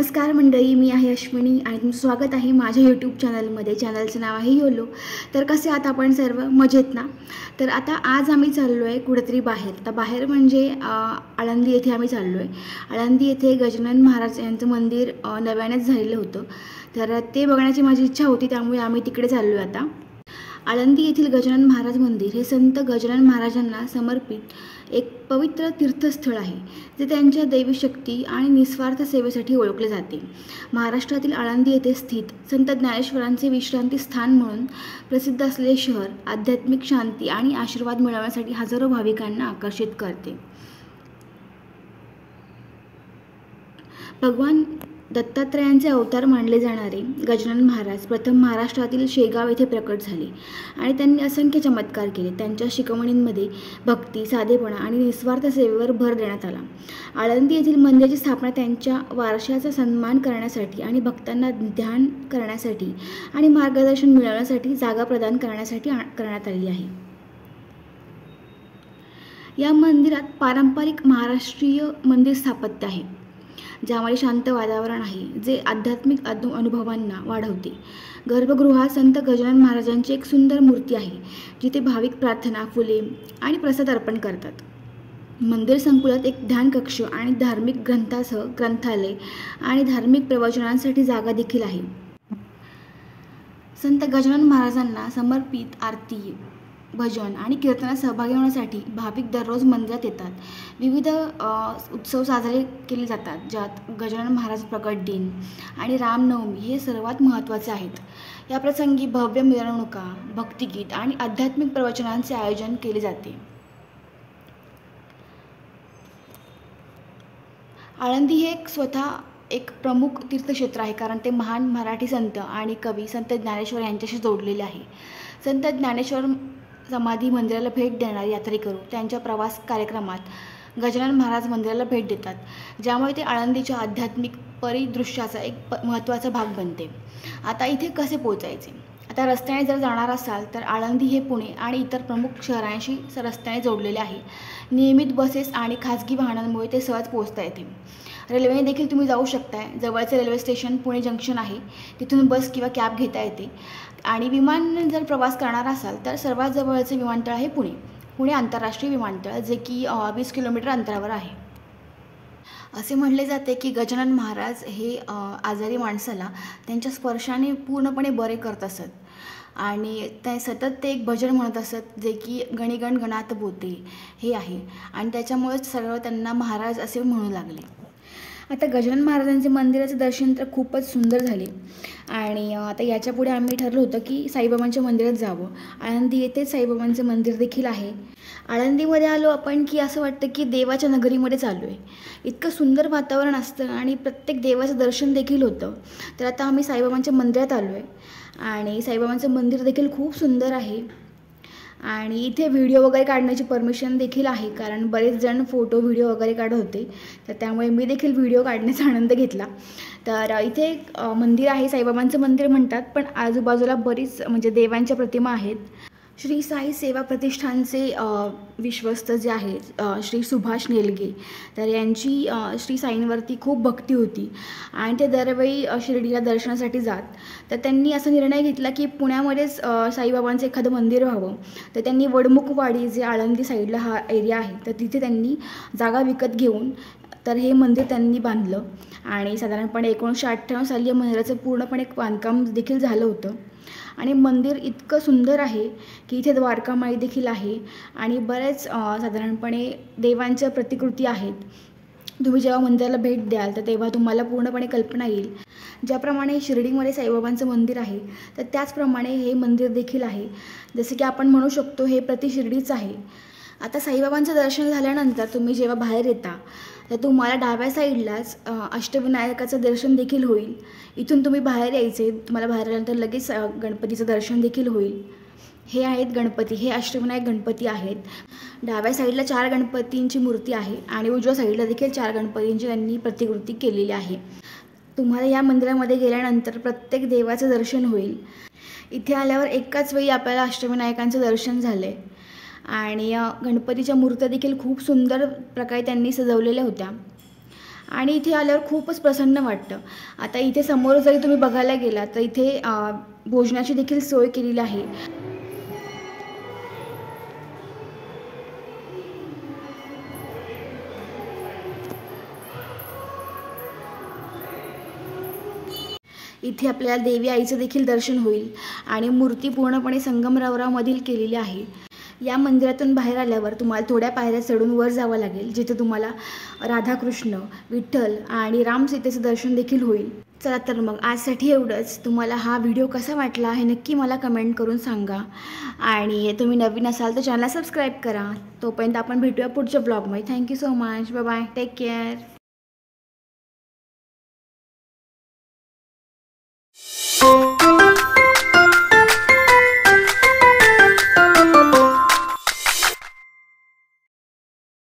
नमस्कार मंडळी, मी आहे अश्विनी आणि तुमचं स्वागत आहे माझ्या यूट्यूब चॅनलमध्ये. चॅनलचं नाव आहे योलो. तर कसे आहात आपण सर्व? मजेत ना? तर आता आज आम्ही चाललो आहे कुठेतरी बाहेर. तर बाहेर म्हणजे आळंदी येथे आम्ही चाललो आहे. आळंदी येथे गजानन महाराज यांचं मंदिर नव्यानेच झालेलं होतं, तर ते बघण्याची माझी इच्छा होती, त्यामुळे आम्ही तिकडे चाललो आहे आता. आळंदी येथील गजानन महाराज मंदिर हे संत गजानन महाराजांना समर्पित एक पवित्र तीर्थस्थळ आहे, जे त्यांच्या दैवी शक्ती आणि निस्वार्थ सेवेसाठी ओळखले जाते. महाराष्ट्रातील आळंदी येथे स्थित संत ज्ञानेश्वरांचे विश्रांती स्थान म्हणून प्रसिद्ध असलेले शहर आध्यात्मिक शांती आणि आशीर्वाद मिळवण्यासाठी हजारो भाविकांना आकर्षित करते. भगवान दत्तात्रयांचे अवतार मानले जाणारे गजानन महाराज प्रथम महाराष्ट्रातील शेगाव येथे प्रकट झाले आणि त्यांनी असंख्य चमत्कार केले. त्यांच्या शिकवणींमध्ये भक्ती, साधेपणा आणि निस्वार्थ सेवेवर भर देण्यात आला. आळंदी येथील मंदिराची स्थापना त्यांच्या वारशाचा सन्मान करण्यासाठी आणि भक्तांना ध्यान करण्यासाठी आणि मार्गदर्शन मिळवण्यासाठी जागा प्रदान करण्यासाठी करण्यात आली आहे. या मंदिरात पारंपरिक महाराष्ट्रीय मंदिर स्थापत्य आहे, ज्यामध्ये शांत वातावरण आहे, जे आध्यात्मिक अनुभवांना वाढवते. गर्भगृहात संत गजानन महाराजांची एक सुंदर मूर्ती आहे, जिथे भाविक प्रार्थना, फुले आणि प्रसाद अर्पण करतात. मंदिर संकुलात एक ध्यान कक्ष आणि धार्मिक ग्रंथासह ग्रंथालय आणि धार्मिक प्रवचनांसाठी जागा देखील आहे. संत गजानन महाराजांना समर्पित आरती, भजन आणि कीर्तनात सहभागी होण्यासाठी भाविक दररोज मंदिरात येतात. विविध उत्सव साजरे केले जातात, ज्यात गजानन महाराज प्रकट दिन आणि रामनवमी हे सर्वात महत्त्वाचे आहेत. या प्रसंगी भव्य मिरवणुका, भक्तिगीत आणि आध्यात्मिक प्रवचनांचे आयोजन केले जाते. आळंदी हे स्वतः एक प्रमुख तीर्थक्षेत्र आहे, कारण ते महान मराठी संत आणि कवी संत ज्ञानेश्वर यांच्याशी जोडलेले आहे. संत ज्ञानेश्वर समाधी मंदिराला भेट देणारे यात्रेकरू त्यांच्या प्रवास कार्यक्रमात गजानन महाराज मंदिराला भेट देतात, ज्यामुळे ते आळंदीच्या आध्यात्मिक परिदृश्याचा एक महत्त्वाचा भाग बनते. आता इथे कसे पोहोचायचे? आता रस्त्याने जर जाणार असाल तर आळंदी हे पुणे आणि इतर प्रमुख शहरांशी रस्त्याने जोडलेले आहे. नियमित बसेस आणि खाजगी वाहनांमुळे ते सहज पोहोचता येते. रेल्वेने देखील तुम्ही जाऊ शकताय. जवळचे रेल्वे स्टेशन पुणे जंक्शन आहे, तिथून बस किंवा कॅब घेता येते. आणि विमान जर प्रवास करणार असाल तर सर्वात जवळचे विमानतळ आहे पुणे आंतरराष्ट्रीय विमानतळ, जे की 20 किलोमीटर अंतरावर आहे. असे म्हटले जाते की गजानन महाराज हे आजारी माणसाला त्यांच्या स्पर्शाने पूर्णपणे बरे करत असत आणि ते सतत एक भजन म्हणत असत, जे की गणिगण गणात बोते हे आहे, आणि त्याच्यामुळेच सर्व त्यांना महाराज असे म्हणू लागले. आता गजानन महाराजांचे मंदिराचे दर्शन तर खूपच सुंदर झाले आणि आता याच्यापुढे आम्ही ठरलं होतं की साईबाबांच्या मंदिरात जावं. आळंदी येथेच साईबाबांचे मंदिर देखील आहे. आळंदीमध्ये आलो आपण की असं वाटतं की देवाच्या नगरीमध्ये चाललो आहे. इतकं सुंदर वातावरण असतं आणि प्रत्येक देवाचं दर्शन देखील होतं. तर आता आम्ही साईबाबांच्या मंदिरात आलो आहे आणि साईबाबांचं मंदिर देखील खूप सुंदर आहे आणि इथे व्हिडिओ वगैरे काढण्याची परमिशन देखील आहे, कारण बरेच जण फोटो व्हिडिओ वगैरे काढत होते, तर त्यामुळे मी देखील व्हिडिओ काढण्याचा आनंद घेतला. तर इथे एक मंदिर आहे, साईबाबांचं मंदिर म्हणतात, पण आजूबाजूला बरीच म्हणजे देवांच्या प्रतिमा आहेत. श्री साई सेवा प्रतिष्ठानचे विश्वस्त जे आहेत श्री सुभाष नेलगे, तर यांची श्री साईंवरती खूप भक्ती होती आणि ते दरवेळी शिर्डीला दर्शनासाठी जात. तर त्यांनी असा निर्णय घेतला की पुण्यामध्येच साईबाबांचं एखादं मंदिर व्हावं. तर त्यांनी वडमुखवाडी, जे आळंदी साईडला हा एरिया आहे, तर तिथे त्यांनी जागा विकत घेऊन तर हे मंदिर त्यांनी बांधलं आणि साधारणपणे 1998 साली या मंदिराचं पूर्णपणे बांधकाम देखील झालं होतं. आणि मंदिर इतकं सुंदर आहे की इथे द्वारकामाई देखील आहे आणि बरेच साधारणपणे देवांच्या प्रतिकृती आहेत. तुम्ही जेव्हा मंदिराला भेट द्याल तर तेव्हा तुम्हाला पूर्णपणे कल्पना येईल. ज्याप्रमाणे शिर्डीमध्ये साईबाबांचं मंदिर आहे, तर त्याचप्रमाणे हे मंदिर देखील आहे. जसे की आपण म्हणू शकतो हे प्रति शिर्डीच आहे. आता साईबाबांचं दर्शन झाल्यानंतर तुम्ही जेव्हा बाहेर येता तर तुम्हाला डाव्या साईडलाच अष्टविनायकाचं दर्शन देखील होईल. इथून तुम्ही बाहेर यायचे, तुम्हाला बाहेर आल्यानंतर लगेच गणपतीचं दर्शन देखील होईल. हे आहेत गणपती, हे अष्टविनायक गणपती आहेत. डाव्या साईडला 4 गणपतींची मूर्ती आहे आणि उजव्या साईडला देखील 4 गणपतींची त्यांनी प्रतिकृती केलेली आहे. तुम्हाला या मंदिरामध्ये गेल्यानंतर प्रत्येक देवाचं दर्शन होईल. इथे आल्यावर एकाच वेळी आपल्याला अष्टविनायकांचं दर्शन झालं आहे आणि गणपतीच्या मूर्त्या देखील खूप सुंदर प्रकारे त्यांनी सजवलेल्या होत्या आणि इथे आल्यावर खूपच प्रसन्न वाटतं. आता इथे समोर जरी तुम्ही बघायला गेला तर इथे भोजनाची देखील सोय केलेली आहे. इथे आपल्याला देवी आईचं देखील दर्शन होईल आणि मूर्ती पूर्णपणे संगमरवरामधील केलेली आहे. या मंदिरातून बाहेर आल्यावर तुम्हाला थोड्या पायऱ्या चढून वर जावं लागेल, जिथे तुम्हाला राधाकृष्ण, विठ्ठल आणि रामसीतेचं दर्शन देखील होईल. चला तर मग आजसाठी एवढंच. तुम्हाला हा व्हिडिओ कसा वाटला हे नक्की मला कमेंट करून सांगा आणि तुम्ही नवीन असाल तर चॅनलला सबस्क्राईब करा. तोपर्यंत आपण भेटूया पुढच्या ब्लॉगमध्ये. Thank you so much. Bye bye. Take care.